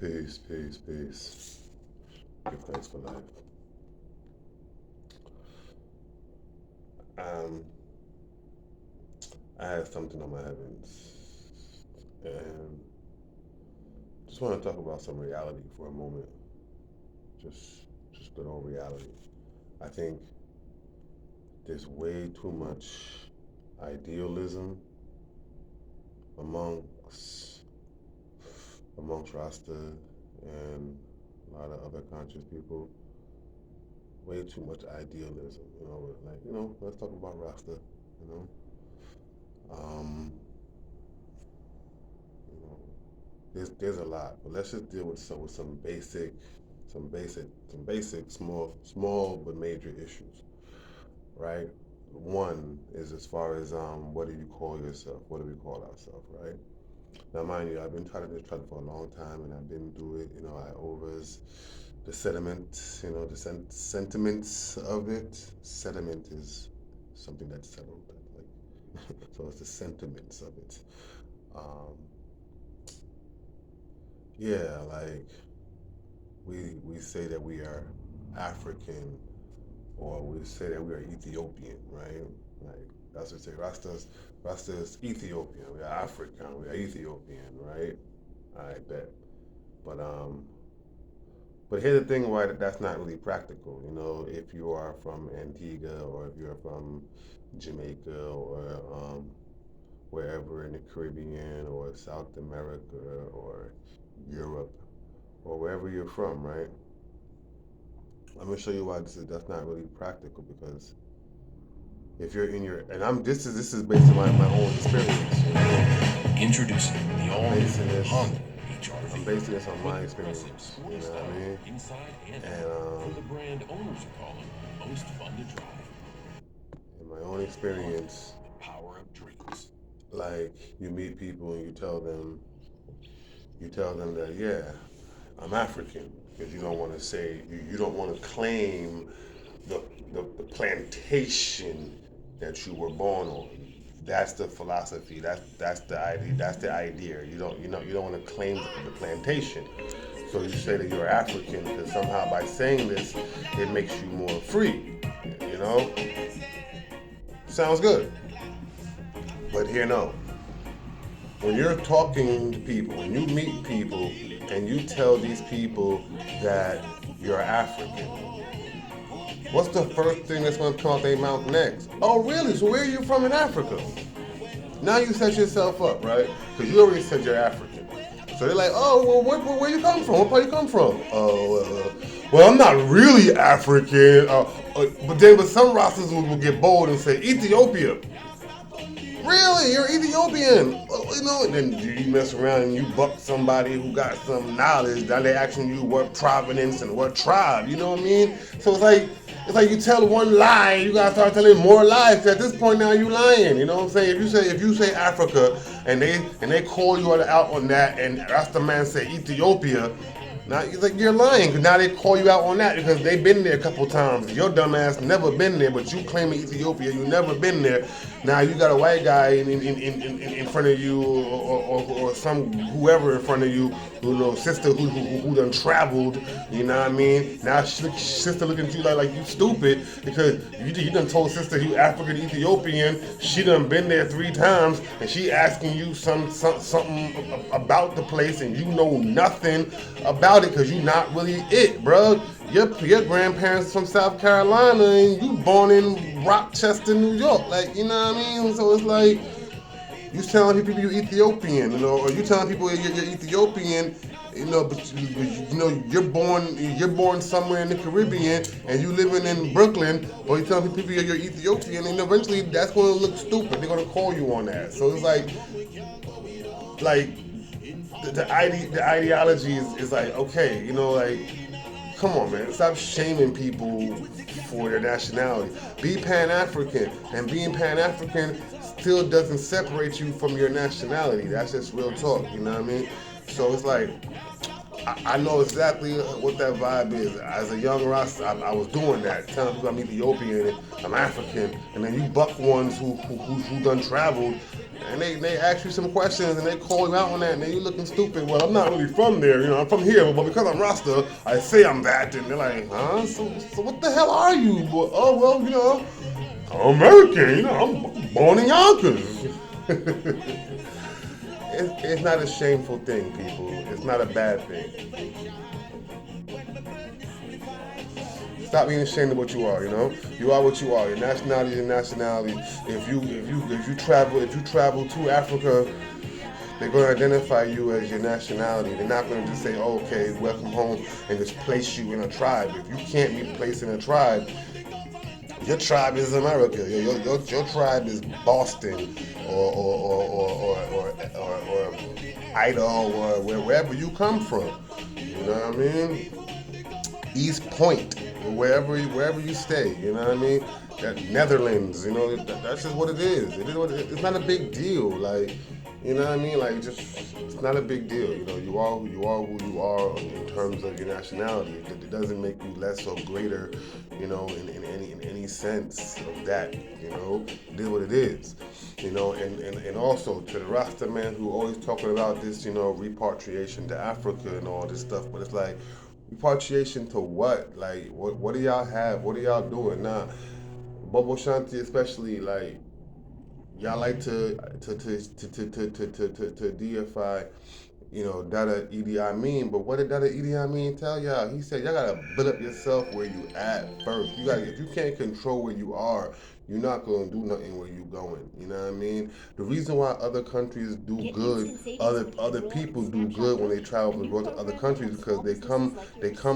Peace, peace, peace. Give thanks for life. Um, I had something on my heavens, and just want to talk about some reality for a moment. Just, just good old reality. I think there's way too much idealism amongst amongst Rasta and a lot of other conscious people. Way too much idealism. Let's talk about Rasta. You know, um, you know, there's a lot, but let's just deal with some basic small but major issues, right? One is as far as what do you call yourself? What do we call ourselves, right? Now, mind you, I've been trying to do this for a long time, and I've been through it. I overs the sediment, sentiments of it. Sediment is something that's settled, like so it's the sentiments of it. Um, yeah, like we say that we are African, or we say that we are Ethiopian, right? Like that's what we say. Rastas Ethiopian. We are African. We are Ethiopian, right? I bet. But here's the thing why that's not really practical. If you are from Antigua or if you're from Jamaica or wherever in the Caribbean or South America or Europe or wherever you're from, right? I'm gonna show you why that's not really practical because if you're in your and I'm this is based on my own experience. Introducing the I'm all-new basing this Honda I'm HR-V. basing this on With my impressive experience. You sports know what I style mean? inside and And out for the brand owners are calling most fun to drive. in my own Honda, experience, the power of dreams. like you meet people and you tell them that yeah, I'm African because you don't want to say you don't want to claim the, the plantation that you were born on. That's the philosophy. That's the idea. That's the idea. You don't want to claim the plantation. So you say that you're African because somehow by saying this, it makes you more free. You know, sounds good. But here no. When you're talking to people, when you meet people, and you tell these people that you're African, what's the first thing that's going to come out their mouth next? Oh, really? So where are you from in Africa? Now you set yourself up, right? Because you already said you're African. So they're like, oh, well, where you come from? What part you come from? Oh, well, I'm not really African. But some rosters will get bold and say Ethiopia. Really, you're Ethiopian. Well, and then you mess around and you buck somebody who got some knowledge. Now they asking you what provenance and what tribe. You know what I mean? So it's like you tell one lie, you gotta start telling more lies. At this point now you lying. You know what I'm saying? If you say Africa and they call you out on that, and that's the man say Ethiopia. Now it's like you're lying because now they call you out on that because they've been there a couple times. Your dumb ass never been there, but you claiming Ethiopia, you never been there. Now you got a white guy in front of you or some whoever in front of you, sister who done traveled. You know what I mean? Now sister looking at you like you stupid because you done told sister you African Ethiopian. She done been there 3 times and she asking you something about the place and you know nothing about it because you not really it, bro. Your grandparents from South Carolina and you born in Rochester, New York. Like, you know what I mean? So it's like you telling people you're Ethiopian, or you telling people you're Ethiopian, but you're born somewhere in the Caribbean and you living in Brooklyn, but you telling people you're Ethiopian, and eventually that's going to look stupid. They're going to call you on that. So it's like the ideology is like okay, like come on, man, stop shaming people for their nationality. Be Pan African, and being Pan African still doesn't separate you from your nationality. That's just real talk, you know what I mean? So it's like I know exactly what that vibe is. As a young Rasta, I was doing that, telling people I'm Ethiopian and I'm African, and then you buck ones who done traveled, and they ask you some questions and they call you out on that, and then you looking stupid. Well, I'm not really from there, I'm from here, but because I'm Rasta, I say I'm that, and they're like, huh? So what the hell are you? Boy? Oh well, I'm American, I'm born in Yonkers. It's not a shameful thing, people. It's not a bad thing. Stop being ashamed of what you are. You are what you are. Your nationality is your nationality. If you travel to Africa, they're going to identify you as your nationality. They're not going to just say, oh, okay, welcome home, and just place you in a tribe. If you can't be placed in a tribe, your tribe is America. Your tribe is Boston or Idaho or wherever you come from. You know what I mean? East Point, wherever you stay. You know what I mean? That Netherlands. That's just what it is. It's not a big deal. Like, you know what I mean? Like, just it's not a big deal. You are who you are in terms of your nationality. It doesn't make you less or greater. In any sense of that. It is what it is. And also to the Rasta man who always talking about this, repatriation to Africa and all this stuff, but it's like, repatriation to what? Like, what do y'all have? What are y'all doing now? Bobo Shanti especially, like, y'all like to deify, Dada Idi Amin, but what did Dada Idi Amin tell y'all? He said y'all gotta build up yourself where you at first. If you can't control where you are, you're not gonna do nothing where you going. You know what I mean? The reason why other countries do good, other people do good when they travel and go to other countries because they come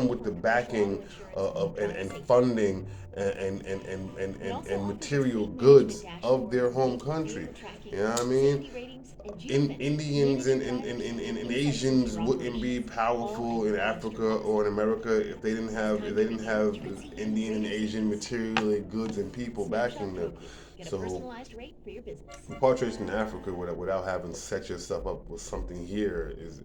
with the backing and funding and material goods of their home country. You know what I mean? Indians and Asians wouldn't be powerful in Africa or in America if they didn't have Indian and Asian material and goods and people backing them. So repatriation in Africa without having set yourself up with something here is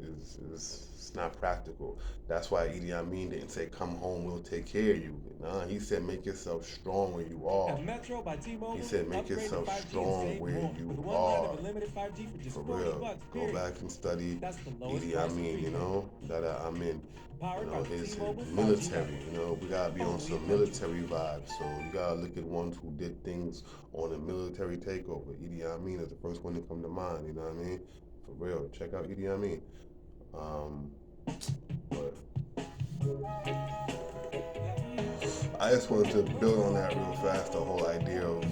it's not practical. That's why Idi Amin didn't say, "Come home, we'll take care of you." Nah, he said, "Make yourself strong where you are." He said, "Make yourself strong where you are." For real, go back and study Idi Amin. That Amin. His military. We gotta be on some military vibes. So you gotta look at ones who did things on a military takeover. Idi Amin is the first one to come to mind. You know what I mean? For real, check out Idi Amin. But I just wanted to build on that real fast. The whole idea of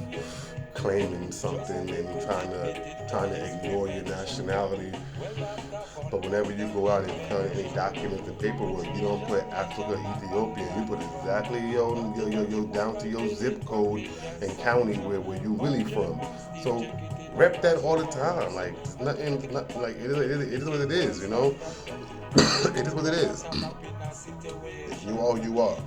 claiming something and trying to ignore your nationality. But whenever you go out and turn any documents and paperwork, you don't put Africa, Ethiopian. You put exactly your down to your zip code and county where you really from. So rep that all the time. Like nothing, like it is what it is. It is what it is. You are who you are.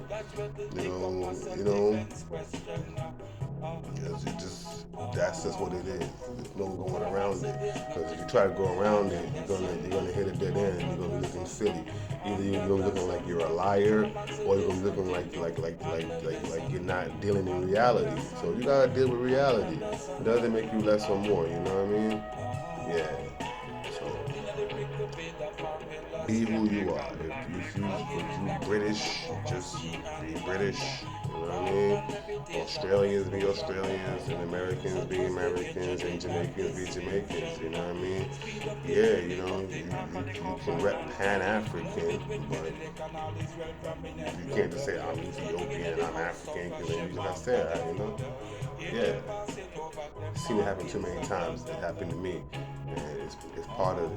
That's just what it is. There's no going around it. Because if you try to go around it, you're gonna hit a dead end. You're gonna be looking silly. Either you're gonna be looking like you're a liar, or you're gonna be looking like you're not dealing in reality. So you gotta deal with reality. It doesn't make you less or more. You know what I mean? Yeah. So be who you are. If you British, just be British. You know what I mean? Australians be Australians, and Americans be Americans, and Jamaicans be Jamaicans. You know what I mean? Yeah, you can rep Pan African, but you can't just say I'm Ethiopian, I'm African, because then you just say that. Yeah. I've seen it happen too many times. It happened to me, and it's part of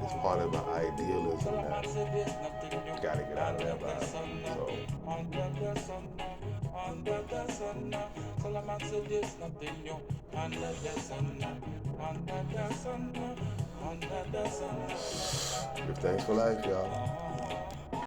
my idealism that you gotta get out of that vibe. So. Give thanks for life, y'all.